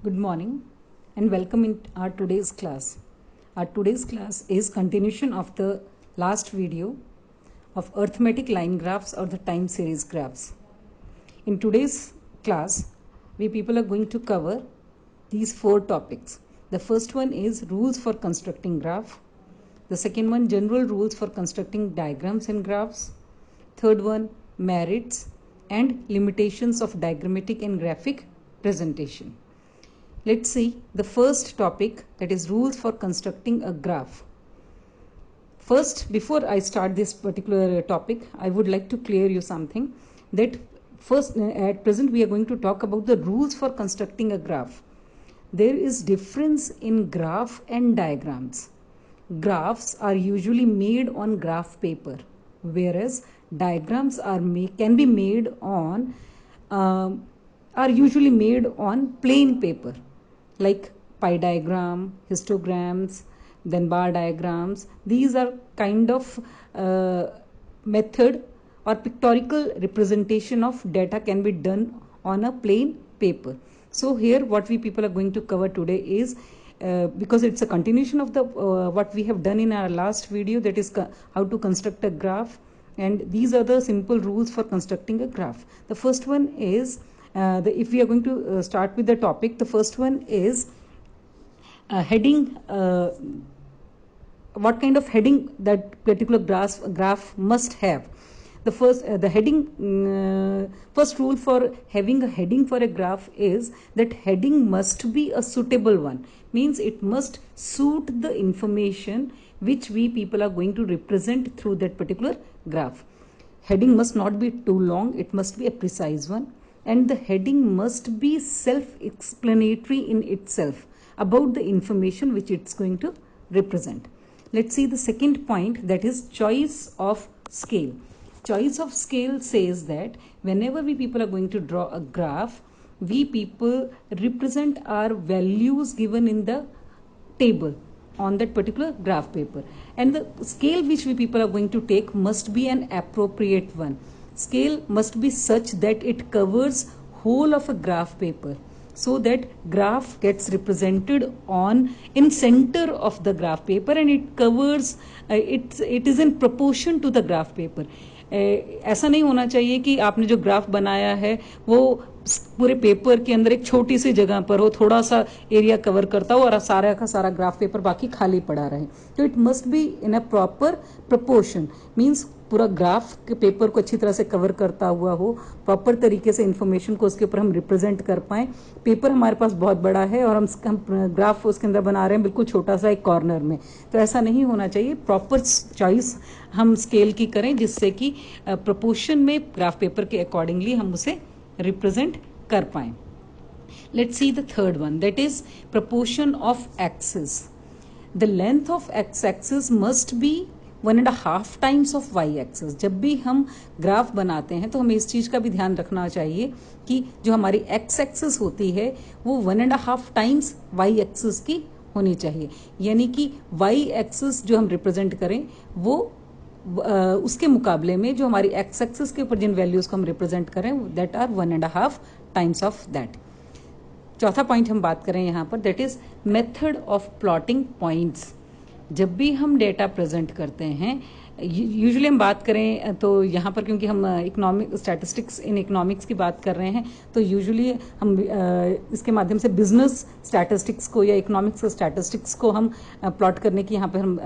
Good morning and welcome in our today's class. Our today's class is continuation of the last video of arithmetic line graphs or the time series graphs. In today's class, we people are going to cover these four topics. The first one is rules for constructing graph. The second one, general rules for constructing diagrams and graphs. Third one, merits and limitations of diagrammatic and graphic presentation. Let's see the first topic, that is rules for constructing a graph. First, before I start this particular topic, I would like to clear you something, that first at present we are going to talk about the rules for constructing a graph. There is difference in graph and diagrams. Graphs are usually made on graph paper, whereas diagrams are usually made on plain paper, like pie diagram, histograms, then bar diagrams. These are kind of method or pictorial representation of data can be done on a plain paper. So here what we people are going to cover today is because it's a continuation of the what we have done in our last video, that is how to construct a graph, and these are the simple rules for constructing a graph. The first one is if we are going to start with the topic, the first one is heading. What kind of heading that particular graph must have. The first rule for having a heading for a graph is that heading must be a suitable one. Means it must suit the information which we people are going to represent through that particular graph. Heading must not be too long, it must be a precise one, and the heading must be self-explanatory in itself about the information which it's going to represent. Let's see the second point, that is choice of scale. Choice of scale says that whenever we people are going to draw a graph, we people represent our values given in the table on that particular graph paper, and the scale which we people are going to take must be an appropriate one. Scale must be such that it covers whole of a graph paper, so that graph gets represented in center of the graph paper, and it covers it is in proportion to the graph paper. ऐसा नहीं होना चाहिए कि आपने जो graph बनाया है वो पूरे पेपर के अंदर एक छोटी सी जगह पर हो, थोड़ा सा एरिया कवर करता हो और सारा का सारा ग्राफ पेपर बाकी खाली पड़ा रहे. तो it must be in a proper proportion. Means पूरा ग्राफ के पेपर को अच्छी तरह से कवर करता हुआ हो, प्रॉपर तरीके से इंफॉर्मेशन को उसके ऊपर हम रिप्रेजेंट कर पाए. पेपर हमारे पास बहुत बड़ा है और हम ग्राफ उसके अंदर बना रहे हैं बिल्कुल छोटा सा एक कॉर्नर में, तो ऐसा नहीं होना चाहिए. प्रॉपर चॉइस हम स्केल की करें जिससे कि प्रोपोर्शन में ग्राफ पेपर के अकॉर्डिंगली हम उसे रिप्रेजेंट कर पाए. Let's see the third one, that is proportion of axis. The length of x axis must be 1.5 times of y axis. जब भी हम ग्राफ बनाते हैं तो हमें इस चीज का भी ध्यान रखना चाहिए कि जो हमारी एक्स एक्सिस होती है वो 1.5 टाइम्स वाई एक्सिस की होनी चाहिए. यानी कि वाई एक्सिस जो हम रिप्रेजेंट करें वो उसके मुकाबले में जो हमारी एक्स एक्सिस के ऊपर जिन वैल्यूज को हम रिप्रेजेंट करें that are 1.5 times of that. चौथा पॉइंट हम बात करें यहाँ पर, that is method of plotting points. जब भी हम डेटा प्रेजेंट करते हैं, यूजुअली हम बात करें तो यहाँ पर क्योंकि हम इकोनॉमिक्स की बात कर रहे हैं, तो यूजुअली हम इसके माध्यम से बिजनेस स्टैटिस्टिक्स को या इकोनॉमिक्स स्टैटिस्टिक्स को हम प्लॉट करने की यहाँ पर हम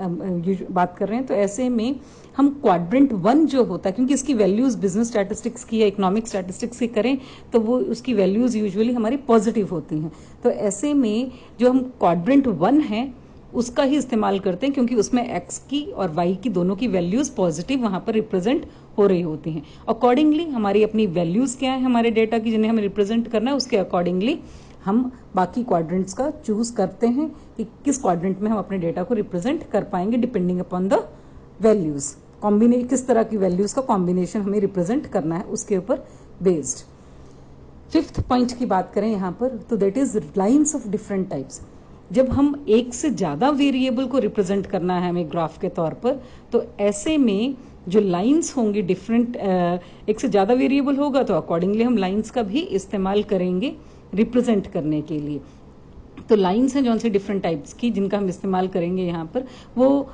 बात कर रहे हैं. तो ऐसे में हम क्वाड्रेंट 1 जो होता है, क्योंकि इसकी वैल्यूज बिजनेस स्टैटिस्टिक्स की या इकोनॉमिक स्टैटिस्टिक्स की करें तो वो उसकी वैल्यूज यूजुअली हमारी पॉजिटिव होती हैं. तो ऐसे में जो हम क्वाड्रेंट 1 है उसका ही इस्तेमाल करते हैं, क्योंकि उसमें एक्स की और वाई की दोनों की वैल्यूज पॉजिटिव वहां पर रिप्रेजेंट हो रही होती हैं. अकॉर्डिंगली हमारी अपनी वैल्यूज क्या है हमारे डेटा की जिन्हें हमें रिप्रेजेंट करना है, उसके अकॉर्डिंगली हम बाकी क्वाड्रेंट्स का चूज करते हैं कि किस क्वाड्रेंट में हम अपने डेटा को रिप्रेजेंट कर पाएंगे डिपेंडिंग अपॉन द वैल्यूज. किस तरह की वैल्यूज का कॉम्बिनेशन हमें रिप्रेजेंट करना है उसके ऊपर बेस्ड. फिफ्थ पॉइंट की बात करें यहाँ पर, तो that is lines of different types. जब हम एक से ज्यादा वेरिएबल को रिप्रेजेंट करना है हमें ग्राफ के तौर पर, तो ऐसे में जो लाइंस होंगी डिफरेंट, एक से ज्यादा वेरिएबल होगा तो अकॉर्डिंगली हम लाइंस का भी इस्तेमाल करेंगे रिप्रेजेंट करने के लिए. तो लाइन्स हैं जौन से डिफरेंट टाइप्स की जिनका हम इस्तेमाल करेंगे यहाँ पर, वो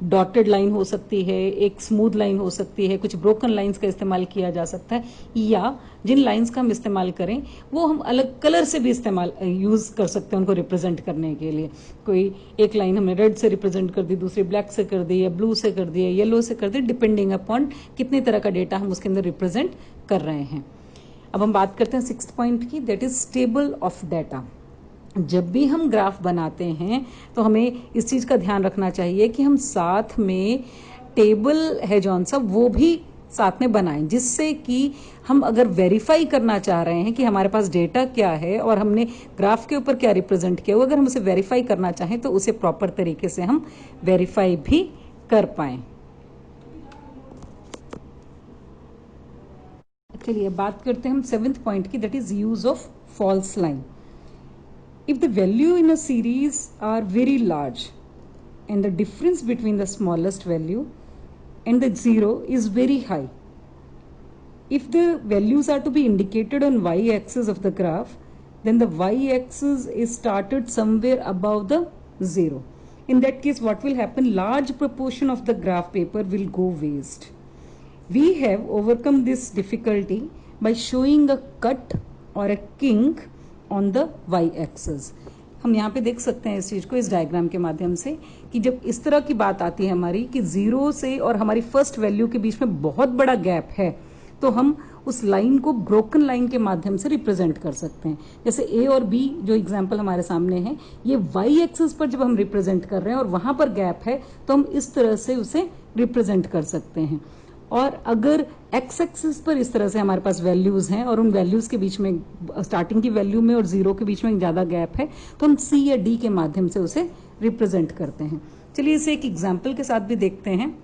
डॉटेड लाइन हो सकती है, एक स्मूथ लाइन हो सकती है, कुछ ब्रोकन लाइंस का इस्तेमाल किया जा सकता है, या जिन लाइंस का हम इस्तेमाल करें वो हम अलग कलर से भी इस्तेमाल यूज कर सकते हैं उनको रिप्रेजेंट करने के लिए। कोई एक लाइन हमने रेड से रिप्रेजेंट कर दी, दूसरी ब्लैक से कर दी, या ब्लू से कर दी, या येलो से कर दी, डिपेंडिंग अपॉन कितने तरह का डेटा हम उसके अंदर रिप्रेजेंट कर रहे हैं। अब हम बात करते हैं 6th पॉइंट की, that is table of data. जब भी हम ग्राफ बनाते हैं तो हमें इस चीज़ का ध्यान रखना चाहिए कि हम साथ में टेबल है जौन सा वो भी साथ में बनाएं, जिससे कि हम अगर वेरीफाई करना चाह रहे हैं कि हमारे पास डेटा क्या है और हमने ग्राफ के ऊपर क्या रिप्रेजेंट किया हुआ, अगर हम उसे वेरीफाई करना चाहें तो उसे प्रॉपर तरीके से हम वेरीफाई भी कर पाएं। चलिए बात करते हैं हम 7th पॉइंट की, that is use of false line. If the value in a series are very large and the difference between the smallest value and the zero is very high, if the values are to be indicated on y-axis of the graph, then the y-axis is started somewhere above the zero. In that case, what will happen? Large proportion of the graph paper will go waste. We have overcome this difficulty by showing a cut or a kink on the y axis. हम यहाँ पे देख सकते हैं इस चीज को इस डायग्राम के माध्यम से कि जब इस तरह की बात आती है हमारी कि जीरो से और हमारी फर्स्ट वैल्यू के बीच में बहुत बड़ा गैप है, तो हम उस लाइन को ब्रोकन लाइन के माध्यम से रिप्रेजेंट कर सकते हैं। जैसे ए और बी जो एग्जांपल हमारे सामने है, ये वाई एक्सिस पर जब हम रिप्रेजेंट कर रहे हैं और वहां पर गैप है तो हम इस तरह से उसे रिप्रेजेंट कर सकते हैं। और अगर एक्स एक्सिस पर इस तरह से हमारे पास वैल्यूज हैं और उन वैल्यूज के बीच में स्टार्टिंग की वैल्यू में और जीरो के बीच में ज्यादा गैप है, तो हम सी या डी के माध्यम से उसे रिप्रेजेंट करते हैं। चलिए इसे एक एग्जाम्पल के साथ भी देखते हैं।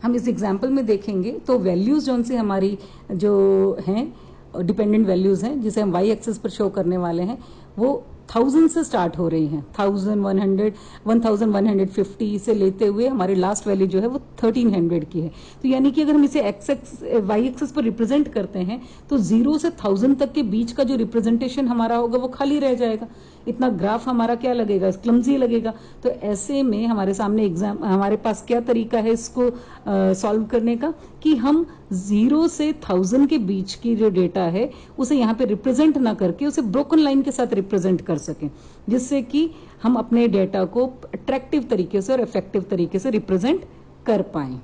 हम इस एग्जाम्पल में देखेंगे तो वैल्यूज जो उनसे हमारी जो हैं डिपेंडेंट वैल्यूज हैं जिसे हम वाई एक्सिस पर शो करने वाले हैं, वो 1000 से स्टार्ट हो रही हैं। 1100, 1150 से लेते हुए हमारी लास्ट वैल्यू जो है वो 1300 की है। तो यानी कि अगर हम इसे वाई एक्सिस पर रिप्रेजेंट करते हैं तो 0 से 1000 तक के बीच का जो रिप्रेजेंटेशन हमारा होगा वो खाली रह जाएगा। इतना ग्राफ हमारा क्या लगेगा, क्लमजी लगेगा। तो ऐसे में हमारे सामने हमारे पास क्या तरीका है इसको सॉल्व करने का कि हम 0 से 1000 के बीच की जो डेटा है उसे यहाँ पे रिप्रेजेंट ना करके उसे ब्रोकन लाइन के साथ रिप्रेजेंट कर सकें, जिससे कि हम अपने डेटा को अट्रैक्टिव तरीके से और इफेक्टिव तरीके से रिप्रेजेंट कर पाए।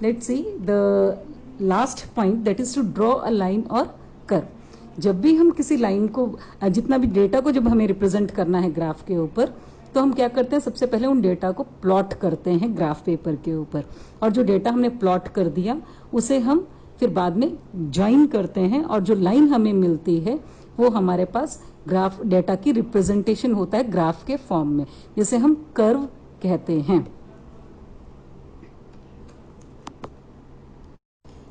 Let's see the last point, that is to draw a line और कर्व। जब भी हम किसी लाइन को, जितना भी डेटा को जब हमें रिप्रेजेंट करना है ग्राफ के ऊपर, तो हम क्या करते हैं, सबसे पहले उन डेटा को प्लॉट करते हैं ग्राफ पेपर के ऊपर, और जो डेटा हमने प्लॉट कर दिया उसे हम फिर बाद में ज्वाइन करते हैं, और जो लाइन हमें मिलती है वो हमारे पास ग्राफ डेटा की रिप्रेजेंटेशन होता है ग्राफ के फॉर्म में, जिसे हम कर्व कहते हैं।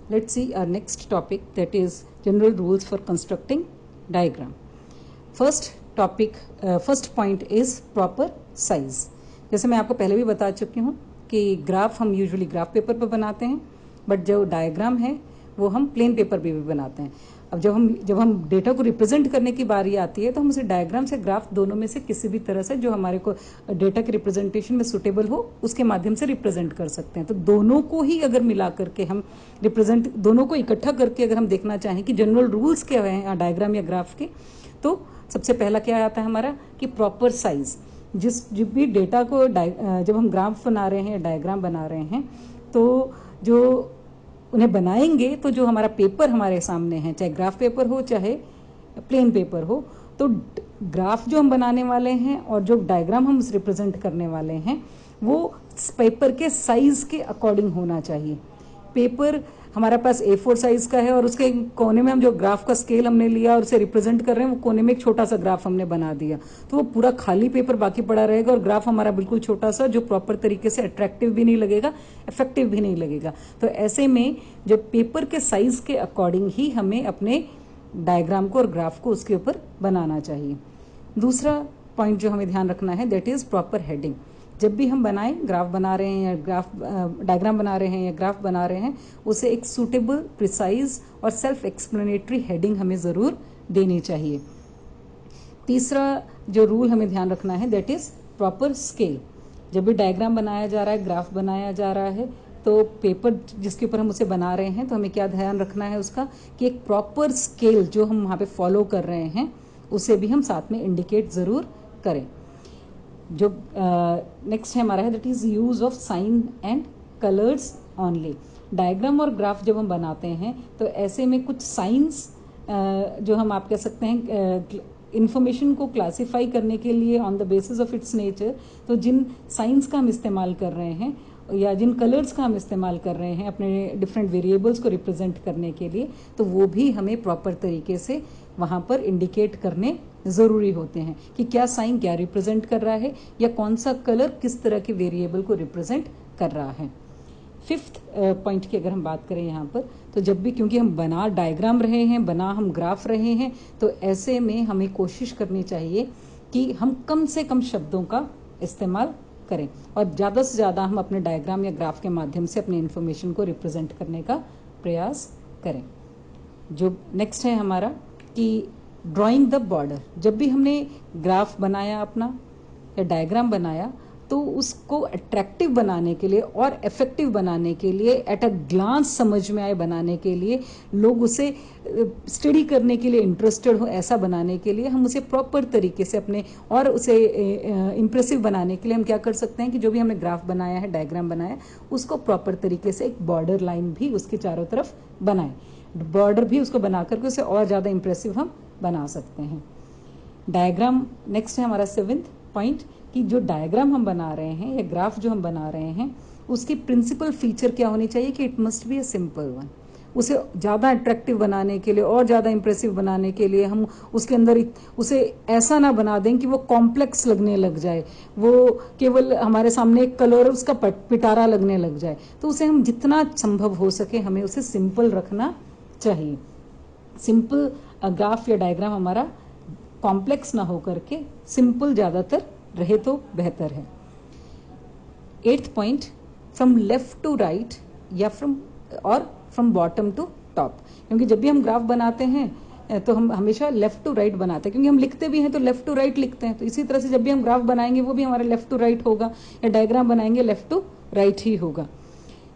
Let's see our next topic, that is general rules for constructing diagram. First point is proper size. जैसे मैं आपको पहले भी बता चुकी हूँ कि ग्राफ हम यूजुअली ग्राफ पेपर पर बनाते हैं, बट जो डायग्राम है वो हम प्लेन पेपर पे भी बनाते हैं। अब जब हम डेटा को रिप्रेजेंट करने की बारी आती है तो हम उसे डायग्राम से ग्राफ दोनों में से किसी भी तरह से जो हमारे को डेटा के रिप्रेजेंटेशन में सुटेबल हो उसके माध्यम से रिप्रेजेंट कर सकते हैं। तो दोनों को ही अगर मिला करके हम दोनों को इकट्ठा करके अगर हम देखना चाहें कि जनरल रूल्स क्या हैं डायग्राम या ग्राफ के, तो सबसे पहला क्या आता है हमारा कि प्रॉपर साइज। जब भी डेटा को जब हम ग्राफ बना रहे हैं या डायग्राम बना रहे हैं तो जो उन्हें बनाएंगे तो जो हमारा पेपर हमारे सामने है, चाहे ग्राफ पेपर हो चाहे प्लेन पेपर हो, तो ग्राफ जो हम बनाने वाले हैं और जो डायग्राम हम रिप्रेजेंट करने वाले हैं वो पेपर के साइज के अकॉर्डिंग होना चाहिए। पेपर हमारे पास A4 साइज का है और उसके कोने में हम जो ग्राफ का स्केल हमने लिया और उसे रिप्रेजेंट कर रहे हैं वो कोने में एक छोटा सा ग्राफ हमने बना दिया, तो वो पूरा खाली पेपर बाकी पड़ा रहेगा और ग्राफ हमारा बिल्कुल छोटा सा जो प्रॉपर तरीके से अट्रैक्टिव भी नहीं लगेगा, इफेक्टिव भी नहीं लगेगा। तो ऐसे में जब पेपर के साइज के अकॉर्डिंग ही हमें अपने डायग्राम को और ग्राफ को उसके ऊपर बनाना चाहिए। दूसरा पॉइंट जो हमें ध्यान रखना है दैट इज प्रॉपर हेडिंग। जब भी हम बनाएं, ग्राफ बना रहे हैं या डायग्राम बना रहे हैं या ग्राफ बना रहे हैं, उसे एक सूटेबल, प्रिसाइज और सेल्फ एक्सप्लेनेटरी हेडिंग हमें जरूर देनी चाहिए। तीसरा जो रूल हमें ध्यान रखना है दैट इज प्रॉपर स्केल। जब भी डायग्राम बनाया जा रहा है, ग्राफ बनाया जा रहा है, तो पेपर जिसके ऊपर हम उसे बना रहे हैं तो हमें क्या ध्यान रखना है उसका कि एक प्रॉपर स्केल जो हम वहाँ पे फॉलो कर रहे हैं उसे भी हम साथ में इंडिकेट ज़रूर करें। जो नेक्स्ट है हमारा है that is use of sine and colours only. Diagram और ग्राफ जब हम बनाते हैं तो ऐसे में कुछ साइंस जो हम आप कह सकते हैं इन्फॉर्मेशन को क्लासिफाई करने के लिए on the basis of its nature, तो जिन साइंस का हम इस्तेमाल कर रहे हैं या जिन कलर्स का हम इस्तेमाल कर रहे हैं अपने डिफरेंट वेरिएबल्स को रिप्रेजेंट करने के लिए, तो वो भी हमें प्रॉपर तरीके से वहाँ पर इंडिकेट करने ज़रूरी होते हैं कि क्या साइन क्या रिप्रेजेंट कर रहा है या कौन सा कलर किस तरह के वेरिएबल को रिप्रेजेंट कर रहा है। फिफ्थ पॉइंट की अगर हम बात करें यहाँ पर, तो जब भी, क्योंकि हम बना डायग्राम रहे हैं, बना हम ग्राफ रहे हैं, तो ऐसे में हमें कोशिश करनी चाहिए कि हम कम से कम शब्दों का इस्तेमाल करें और ज़्यादा से ज़्यादा हम अपने डायग्राम या ग्राफ के माध्यम से अपने इन्फॉर्मेशन को रिप्रेजेंट करने का प्रयास करें। जो नेक्स्ट है हमारा कि ड्राइंग द बॉर्डर। जब भी हमने ग्राफ बनाया अपना या डायग्राम बनाया तो उसको अट्रैक्टिव बनाने के लिए और इफेक्टिव बनाने के लिए, एट अ ग्लांस समझ में आए बनाने के लिए, लोग उसे स्टडी करने के लिए इंटरेस्टेड हो ऐसा बनाने के लिए हम उसे प्रॉपर तरीके से अपने और उसे इम्प्रेसिव बनाने के लिए हम क्या कर सकते हैं कि जो भी हमने ग्राफ बनाया है, डायग्राम बनाया, उसको प्रॉपर तरीके से एक बॉर्डर लाइन भी उसके चारों तरफ बनाएं, बॉर्डर भी उसको बना करके उसे और ज़्यादा इम्प्रेसिव हम बना सकते हैं। डायग्राम नेक्स्ट है हमारा सेवेंथ पॉइंट कि जो डायग्राम हम बना रहे हैं या ग्राफ जो हम बना रहे हैं उसकी प्रिंसिपल फीचर क्या होनी चाहिए कि it must be a simple one. उसे ज़्यादा अट्रैक्टिव बनाने के लिए और ज़्यादा इंप्रेसिव बनाने के लिए हम उसके अंदर उसे ऐसा ना बना दें कि वो कॉम्प्लेक्स लगने लग जाए, वो केवल हमारे सामने एक कलर उसका पिटारा लगने लग जाए। तो उसे हम जितना संभव हो सके हमें उसे सिंपल रखना चाहिए। सिंपल ग्राफ या डायग्राम हमारा कॉम्प्लेक्स ना हो करके सिंपल ज़्यादातर रहे तो बेहतर है। Eighth point, from left to right या फ्रॉम बॉटम टू टॉप। क्योंकि जब भी हम ग्राफ बनाते हैं तो हम हमेशा लेफ्ट टू राइट बनाते हैं, क्योंकि हम लिखते भी हैं तो लेफ्ट टू राइट लिखते हैं। तो इसी तरह से जब भी हम ग्राफ बनाएंगे वो भी हमारा लेफ्ट टू राइट होगा, या डायग्राम बनाएंगे लेफ्ट टू राइट ही होगा।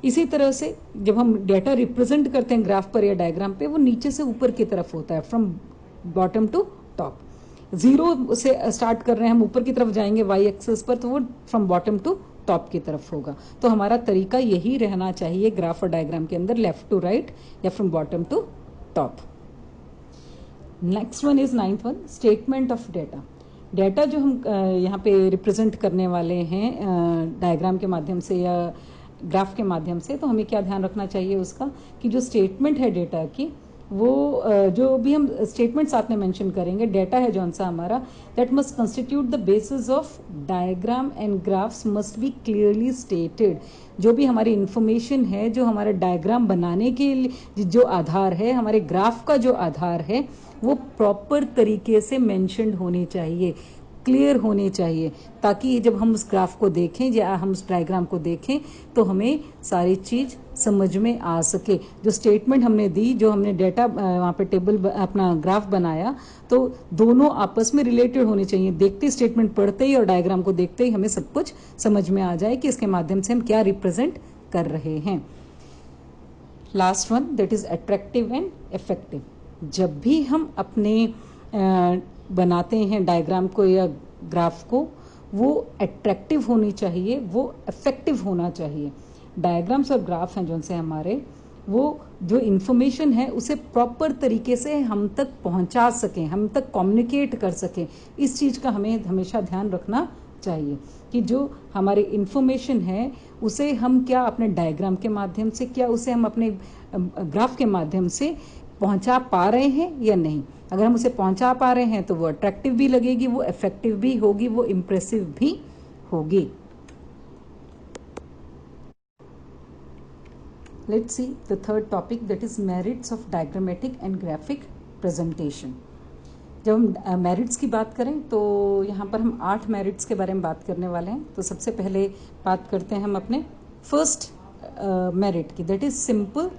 इसी तरह से जब हम डेटा रिप्रेजेंट करते हैं ग्राफ पर या डायग्राम पे, वो नीचे से ऊपर की तरफ होता है, from bottom to top. Zero से स्टार्ट कर रहे हैं हम, ऊपर की तरफ जाएंगे वाई एक्सेस पर, तो वो फ्रॉम बॉटम टू टॉप की तरफ होगा। तो हमारा तरीका यही रहना चाहिए ग्राफ और डायग्राम के अंदर, लेफ्ट टू राइट या from bottom to top. Next one is ninth one, statement of data. Data जो हम यहाँ पे रिप्रेजेंट करने वाले हैं डायग्राम के माध्यम से या ग्राफ के माध्यम से, तो हमें क्या ध्यान रखना चाहिए उसका कि जो स्टेटमेंट है डेटा की, वो जो भी हम स्टेटमेंट साथ में मेंशन करेंगे, डेटा है जो सा हमारा, that must constitute the basis of diagram and graphs must be clearly stated. जो भी हमारी इंफॉर्मेशन है, जो हमारा डायग्राम बनाने के लिए जो आधार है, हमारे ग्राफ का जो आधार है, वो प्रॉपर तरीके से मेंशन्ड होनी चाहिए, क्लियर होनी चाहिए, ताकि जब हम उस ग्राफ को देखें या हम उस डायग्राम को देखें तो हमें सारी चीज़ समझ में आ सके। जो स्टेटमेंट हमने दी, जो हमने डेटा वहाँ पे टेबल अपना ग्राफ बनाया, तो दोनों आपस में रिलेटेड होने चाहिए। देखते स्टेटमेंट पढ़ते ही और डायग्राम को देखते ही हमें सब कुछ समझ में आ जाए कि इसके माध्यम से हम क्या रिप्रेजेंट कर रहे हैं। Last one, that is attractive and effective. जब भी हम अपने बनाते हैं डायग्राम को या ग्राफ को, वो अट्रैक्टिव होनी चाहिए, वो इफेक्टिव होना चाहिए। डायग्राम्स और ग्राफ हैं जो से हमारे, वो जो इन्फॉर्मेशन है उसे प्रॉपर तरीके से हम तक पहुंचा सकें, हम तक कम्युनिकेट कर सकें। इस चीज़ का हमें हमेशा ध्यान रखना चाहिए कि जो हमारी इन्फॉर्मेशन है उसे हम क्या अपने डायग्राम के माध्यम से, क्या उसे हम अपने ग्राफ के माध्यम से पहुंचा पा रहे हैं या नहीं। अगर हम उसे पहुंचा पा रहे हैं तो वो अट्रैक्टिव भी लगेगी, वो इफेक्टिव भी होगी, वो इम्प्रेसिव भी होगी। Let's see the third topic, that is merits of diagrammatic and graphic presentation. जब हम मेरिट्स की बात करें तो यहाँ पर हम 8 मेरिट्स के बारे में बात करने वाले हैं। तो सबसे पहले बात करते हैं हम अपने फर्स्ट मेरिट की, that is simple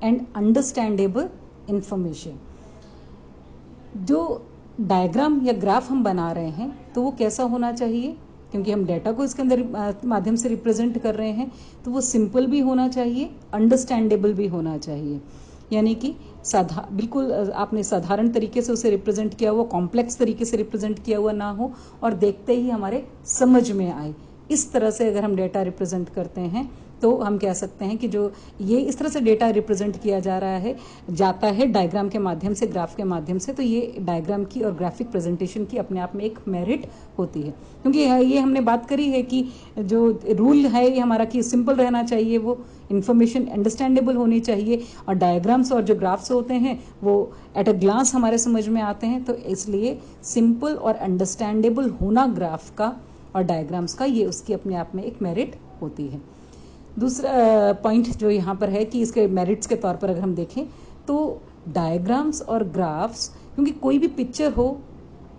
and understandable information. जो डायग्राम या ग्राफ हम बना रहे हैं तो वो कैसा होना चाहिए, क्योंकि हम डेटा को इसके अंदर माध्यम से रिप्रेजेंट कर रहे हैं, तो वो सिंपल भी होना चाहिए, अंडरस्टैंडेबल भी होना चाहिए। यानी कि बिल्कुल आपने साधारण तरीके से उसे रिप्रेजेंट किया हुआ, कॉम्प्लेक्स तरीके से रिप्रेजेंट किया हुआ ना हो और देखते ही हमारे समझ में आए। इस तरह से अगर हम डेटा रिप्रेजेंट करते हैं तो हम कह सकते हैं कि जो ये इस तरह से डेटा रिप्रेजेंट किया जाता है डायग्राम के माध्यम से, ग्राफ के माध्यम से, तो ये डायग्राम की और ग्राफिक प्रेजेंटेशन की अपने आप में एक मेरिट होती है। क्योंकि ये हमने बात करी है कि जो रूल है ये हमारा कि सिंपल रहना चाहिए, वो इन्फॉर्मेशन अंडरस्टैंडेबल होनी चाहिए, और डायग्राम्स और जो ग्राफ्स होते हैं वो एट अ ग्लांस हमारे समझ में आते हैं। तो इसलिए सिंपल और अंडरस्टैंडेबल होना ग्राफ का और डायग्राम्स का, ये उसकी अपने आप में एक मेरिट होती है। दूसरा पॉइंट जो यहाँ पर है कि इसके मेरिट्स के तौर पर अगर हम देखें तो डायग्राम्स और ग्राफ्स, क्योंकि कोई भी पिक्चर हो,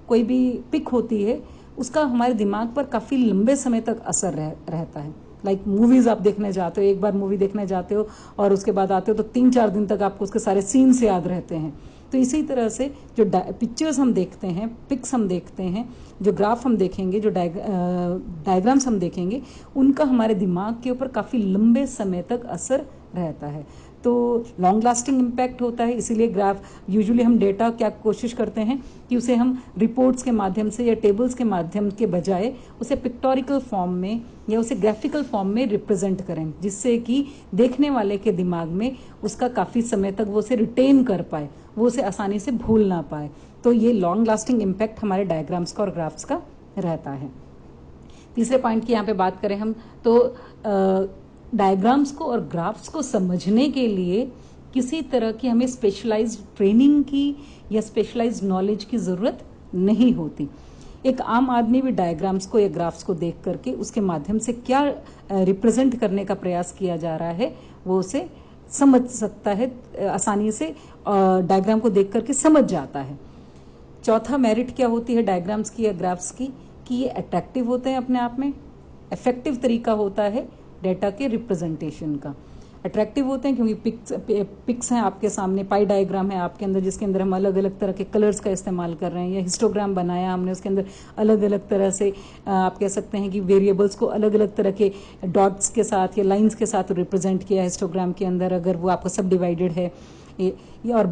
कोई भी पिक होती है, उसका हमारे दिमाग पर काफ़ी लंबे समय तक असर रहता है। लाइक मूवीज़ आप देखने जाते हो, एक बार मूवी देखने जाते हो और उसके बाद आते हो तो 3-4 दिन तक आपको उसके सारे सीन्स याद रहते हैं। तो इसी तरह से जो पिक्चर्स हम देखते हैं, पिक्स हम देखते हैं, जो ग्राफ हम देखेंगे, जो डायग्राम्स हम देखेंगे, उनका हमारे दिमाग के ऊपर काफ़ी लंबे समय तक असर रहता है। तो लॉन्ग लास्टिंग इम्पैक्ट होता है। इसीलिए ग्राफ यूजुअली हम डेटा क्या कोशिश करते हैं कि उसे हम रिपोर्ट्स के माध्यम से या टेबल्स के माध्यम के बजाय उसे पिक्टोरिकल फॉर्म में या उसे ग्राफिकल फॉर्म में रिप्रेजेंट करें, जिससे कि देखने वाले के दिमाग में उसका काफ़ी समय तक वो उसे रिटेन कर पाए, वो उसे आसानी से भूल ना पाए। तो ये लॉन्ग लास्टिंग इम्पैक्ट हमारे डायग्राम्स का और ग्राफ्स का रहता है। तीसरे पॉइंट की यहाँ पे बात करें हम तो डायग्राम्स को और ग्राफ्स को समझने के लिए किसी तरह की हमें स्पेशलाइज्ड ट्रेनिंग की या स्पेशलाइज्ड नॉलेज की ज़रूरत नहीं होती। एक आम आदमी भी डायग्राम्स को या ग्राफ्स को देख करके उसके माध्यम से क्या रिप्रेजेंट करने का प्रयास किया जा रहा है वो उसे समझ सकता है, आसानी से डायग्राम को देख करके समझ जाता है। चौथा मेरिट क्या होती है डायग्राम्स की या ग्राफ्स की, कि ये अट्रैक्टिव होते हैं अपने आप में, इफेक्टिव तरीका होता है डेटा के रिप्रेजेंटेशन का। अट्रैक्टिव होते हैं क्योंकि पिक्स हैं आपके सामने, पाई डायग्राम है आपके अंदर जिसके अंदर हम अलग अलग तरह के कलर्स का इस्तेमाल कर रहे हैं, या हिस्टोग्राम बनाया हमने, उसके अंदर अलग अलग तरह से आप कह सकते हैं कि वेरिएबल्स को अलग अलग तरह के डॉट्स के साथ या लाइंस के साथ रिप्रेजेंट किया हिस्टोग्राम के अंदर, अगर वो आपका सब डिवाइडेड है, या और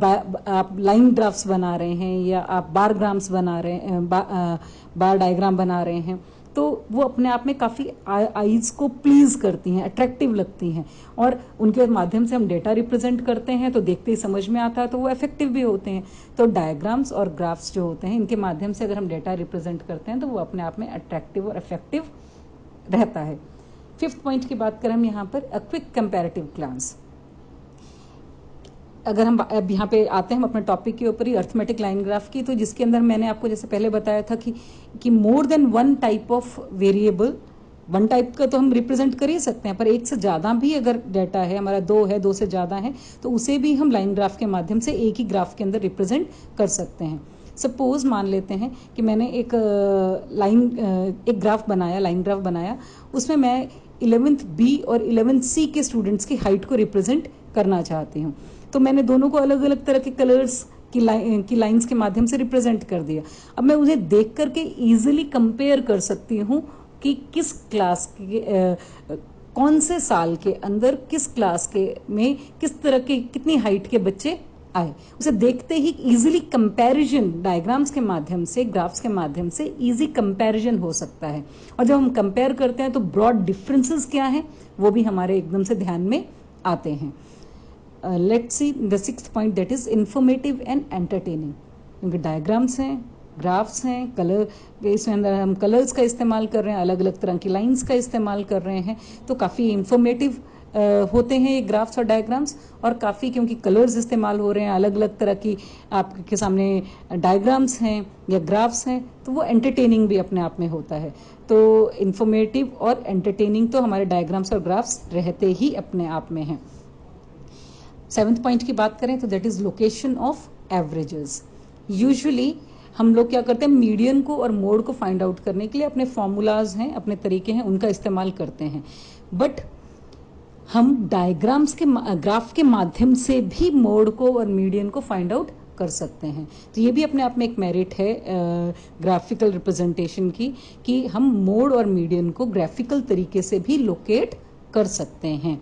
आप लाइन ग्राफ्स बना रहे हैं या आप बार ग्राम्स बना रहे हैं, बार डायग्राम बना रहे हैं, तो वो अपने आप में काफ़ी आईज को प्लीज करती हैं, अट्रैक्टिव लगती हैं, और उनके माध्यम से हम डेटा रिप्रेजेंट करते हैं तो देखते ही समझ में आता है, तो वो इफेक्टिव भी होते हैं। तो डायग्राम्स और ग्राफ्स जो होते हैं इनके माध्यम से अगर हम डेटा रिप्रेजेंट करते हैं तो वो अपने आप में अट्रैक्टिव और इफेक्टिव रहता है। फिफ्थ पॉइंट की बात करें हम यहाँ पर, अ क्विक कंपैरेटिव ग्लांस। अगर हम अब यहाँ पे आते हैं हम अपने टॉपिक के ऊपर ही, अर्थमेटिक लाइन ग्राफ की, तो जिसके अंदर मैंने आपको जैसे पहले बताया था कि more than one type of variable, one type का तो हम रिप्रेजेंट कर ही सकते हैं, पर एक से ज़्यादा भी अगर डाटा है हमारा, दो से ज़्यादा है, तो उसे भी हम लाइन ग्राफ के माध्यम से एक ही ग्राफ के अंदर रिप्रेजेंट कर सकते हैं। सपोज मान लेते हैं कि मैंने एक ग्राफ बनाया, लाइन ग्राफ बनाया, उसमें मैं 11th B और 11th C के स्टूडेंट्स की हाइट को रिप्रेजेंट करना चाहती हूँ। तो मैंने दोनों को अलग अलग तरह के कलर्स की लाइंस के माध्यम से रिप्रेजेंट कर दिया। अब मैं उन्हें देख करके इजीली कंपेयर कर सकती हूँ कि किस क्लास के कौन से साल के अंदर किस क्लास के में किस तरह के कितनी हाइट के बच्चे आए। उसे देखते ही इजीली कंपैरिजन डायग्राम्स के माध्यम से, ग्राफ्स के माध्यम से इजी कंपैरिजन हो सकता है। और जब हम कंपेयर करते हैं तो ब्रॉड डिफरेंसेस क्या हैं वो भी हमारे एकदम से ध्यान में आते हैं। Let's see the sixth point, that is informative and entertaining. क्योंकि डायग्राम्स हैं, ग्राफ्स हैं, कलर इसमें अंदर हम कलर्स का इस्तेमाल कर रहे हैं, अलग अलग तरह की लाइंस का इस्तेमाल कर रहे हैं, तो काफ़ी इंफॉर्मेटिव होते हैं ये ग्राफ्स और डायग्राम्स। और काफ़ी क्योंकि कलर्स इस्तेमाल हो रहे हैं, अलग अलग तरह की आपके सामने डायग्राम्स हैं या ग्राफ्स हैं, तो वो एंटरटेनिंग भी अपने आप में होता है। तो इंफॉर्मेटिव और एंटरटेनिंग तो हमारे डायग्राम्स और ग्राफ्स रहते ही अपने आप में हैं। सेवन्थ पॉइंट की बात करें तो that is location of averages. Usually हम लोग क्या करते हैं, मीडियन को और मोड को फाइंड आउट करने के लिए अपने फॉर्मूलाज हैं, अपने तरीके हैं, उनका इस्तेमाल करते हैं। बट हम डायग्राम्स के ग्राफ के माध्यम से भी मोड को और मीडियन को फाइंड आउट कर सकते हैं। तो ये भी अपने आप में एक मेरिट है ग्राफिकल रिप्रेजेंटेशन की, कि हम मोड और मीडियन को ग्राफिकल तरीके से भी लोकेट कर सकते हैं।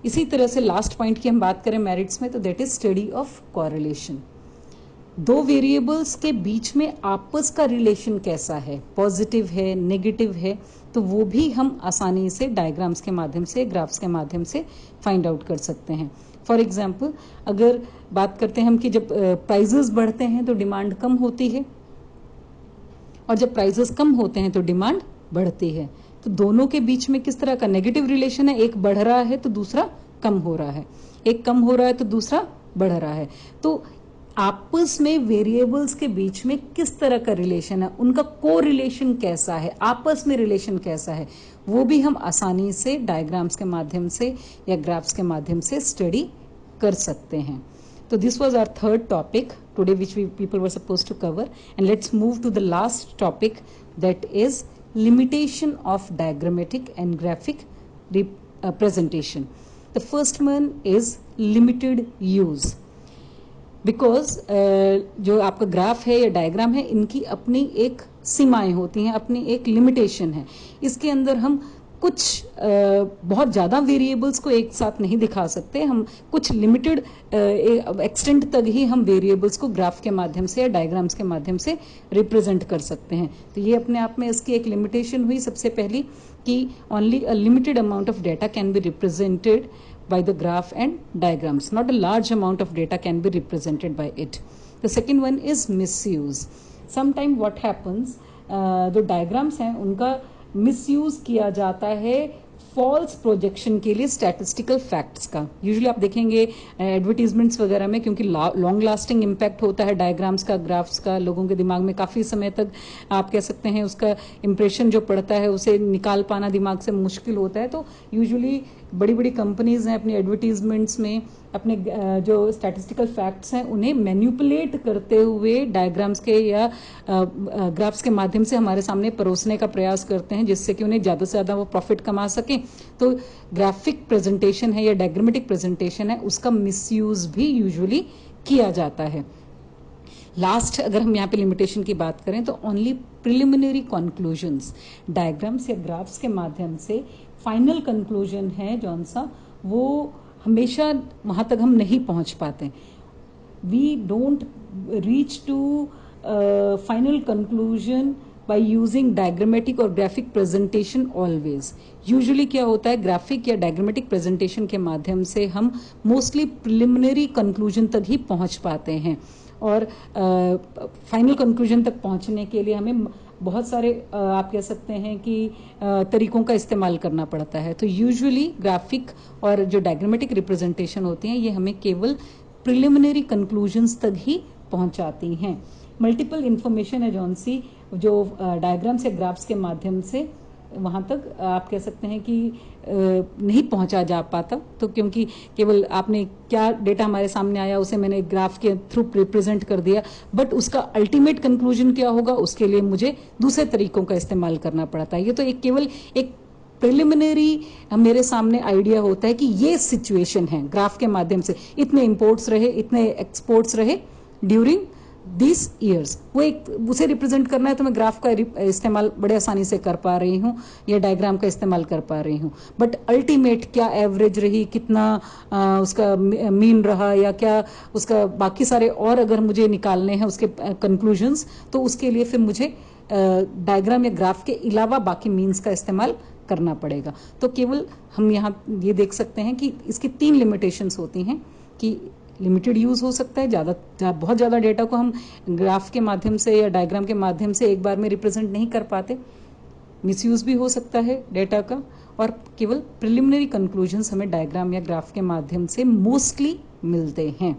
इसी तरह से लास्ट पॉइंट की हम बात करें मेरिट्स में, तो that is study of correlation. दो वेरिएबल्स के बीच में आपस का रिलेशन कैसा है, पॉजिटिव है, नेगेटिव है, तो वो भी हम आसानी से डायग्राम्स के माध्यम से, ग्राफ्स के माध्यम से फाइंड आउट कर सकते हैं। फॉर एग्जाम्पल, अगर बात करते हैं हम कि जब प्राइजेस बढ़ते हैं तो डिमांड कम होती है, और जब प्राइजेस कम होते हैं तो डिमांड बढ़ती है। तो दोनों के बीच में किस तरह का नेगेटिव रिलेशन है, एक बढ़ रहा है तो दूसरा कम हो रहा है, एक कम हो रहा है तो दूसरा बढ़ रहा है। तो आपस में वेरिएबल्स के बीच में किस तरह का रिलेशन है, उनका को रिलेशन कैसा है, आपस में रिलेशन कैसा है, वो भी हम आसानी से डायग्राम्स के माध्यम से या ग्राफ्स के माध्यम से स्टडी कर सकते हैं। So this was our third topic today which people were supposed to cover, and let's move to the last topic, that is limitation of diagrammatic and graphic presentation. The first one is limited use. Because जो आपका graph है या diagram है, इनकी अपनी एक सीमाएं होती हैं, अपनी एक लिमिटेशन है। इसके अंदर हम कुछ बहुत ज़्यादा वेरिएबल्स को एक साथ नहीं दिखा सकते, हम कुछ लिमिटेड एक्सटेंट तक ही हम वेरिएबल्स को ग्राफ के माध्यम से या डायग्राम्स के माध्यम से रिप्रेजेंट कर सकते हैं। तो ये अपने आप में इसकी एक लिमिटेशन हुई सबसे पहली, कि only a limited amount of data can be represented by the graph and diagrams. Not a large amount of data can be represented by it. The second one is misuse. Sometime what happens, जो diagrams हैं उनका misuse किया जाता है false projection के लिए statistical facts का। Usually आप देखेंगे एडवर्टीजमेंट्स वगैरह में, क्योंकि लॉन्ग लास्टिंग इम्पैक्ट होता है डायग्राम्स का, ग्राफ्स का, लोगों के दिमाग में काफ़ी समय तक आप कह सकते हैं उसका इम्प्रेशन जो पड़ता है उसे निकाल पाना दिमाग से मुश्किल होता है। तो यूजुअली बड़ी बड़ी कंपनीज हैं अपनी एडवर्टीजमेंट्स में अपने जो स्टैटिस्टिकल फैक्ट्स हैं उन्हें मैन्युपुलेट करते हुए डायग्राम्स के या ग्राफ्स के माध्यम से हमारे सामने परोसने का प्रयास करते हैं, जिससे कि उन्हें ज़्यादा से ज़्यादा वो प्रॉफिट कमा सकें। तो ग्राफिक प्रेजेंटेशन है या डायग्रामेटिक प्रेजेंटेशन है, उसका मिसयूज भी यूजुअली किया जाता है। लास्ट अगर हम यहाँ पे लिमिटेशन की बात करें तो ओनली प्रिलिमिनरी कंक्लूजन्स, डायग्राम्स या ग्राफ्स के माध्यम से फाइनल कंक्लूजन है जौन सा, वो हमेशा वहाँ तक हम नहीं पहुँच पाते। We don't reach to final conclusion by using diagrammatic और graphic presentation always. Usually क्या होता है, ग्राफिक या डायग्रामेटिक प्रेजेंटेशन के माध्यम से हम मोस्टली प्रिलिमिनरी कंक्लूजन तक ही पहुंच पाते हैं, और फाइनल कंक्लूजन तक पहुंचने के लिए हमें बहुत सारे आप कह सकते हैं कि तरीकों का इस्तेमाल करना पड़ता है। तो यूजुअली ग्राफिक और जो डायग्रामेटिक रिप्रेजेंटेशन होती हैं ये हमें केवल प्रिलिमिनरी कंक्लूजन्स तक ही पहुंचाती हैं। मल्टीपल इंफॉर्मेशन है जौन सी जो डायग्राम्स या ग्राफ्स के माध्यम से वहाँ तक आप कह सकते हैं कि नहीं पहुँचा जा पाता, तो क्योंकि केवल आपने क्या डेटा हमारे सामने आया उसे मैंने ग्राफ के थ्रू रिप्रेजेंट कर दिया, बट उसका अल्टीमेट कंक्लूजन क्या होगा उसके लिए मुझे दूसरे तरीकों का इस्तेमाल करना पड़ता है। ये तो केवल एक प्रिलिमिनरी मेरे सामने आइडिया होता है कि ये सिचुएशन है, ग्राफ के माध्यम से इतने इंपोर्ट्स रहे, इतने एक्सपोर्ट्स रहे ड्यूरिंग दिस ईयर्स, वो एक उसे रिप्रेजेंट करना है तो मैं ग्राफ का इस्तेमाल बड़े आसानी से कर पा रही हूँ या डायग्राम का इस्तेमाल कर पा रही हूँ, बट अल्टीमेट क्या एवरेज रही, कितना उसका मीन रहा, या क्या उसका बाकी सारे और अगर मुझे निकालने हैं उसके कंक्लूजन्स, तो उसके लिए फिर मुझे डायग्राम या ग्राफ के अलावा बाकी मीन्स का इस्तेमाल करना पड़ेगा। तो केवल हम यहाँ ये देख सकते हैं कि इसकी 3 लिमिटेशंस होती हैं, कि लिमिटेड यूज हो सकता है, बहुत ज़्यादा डेटा को हम ग्राफ के माध्यम से या डायग्राम के माध्यम से एक बार में रिप्रेजेंट नहीं कर पाते, मिसयूज भी हो सकता है डेटा का, और केवल प्रिलिमिनरी कंक्लूजन्स हमें डायग्राम या ग्राफ के माध्यम से मोस्टली मिलते हैं।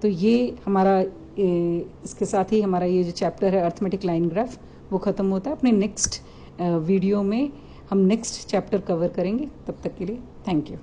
तो ये हमारा इसके साथ ही हमारा ये जो चैप्टर है अर्थमेटिक लाइन ग्राफ वो ख़त्म होता है। अपने नेक्स्ट वीडियो में हम नेक्स्ट चैप्टर कवर करेंगे, तब तक के लिए थैंक यू।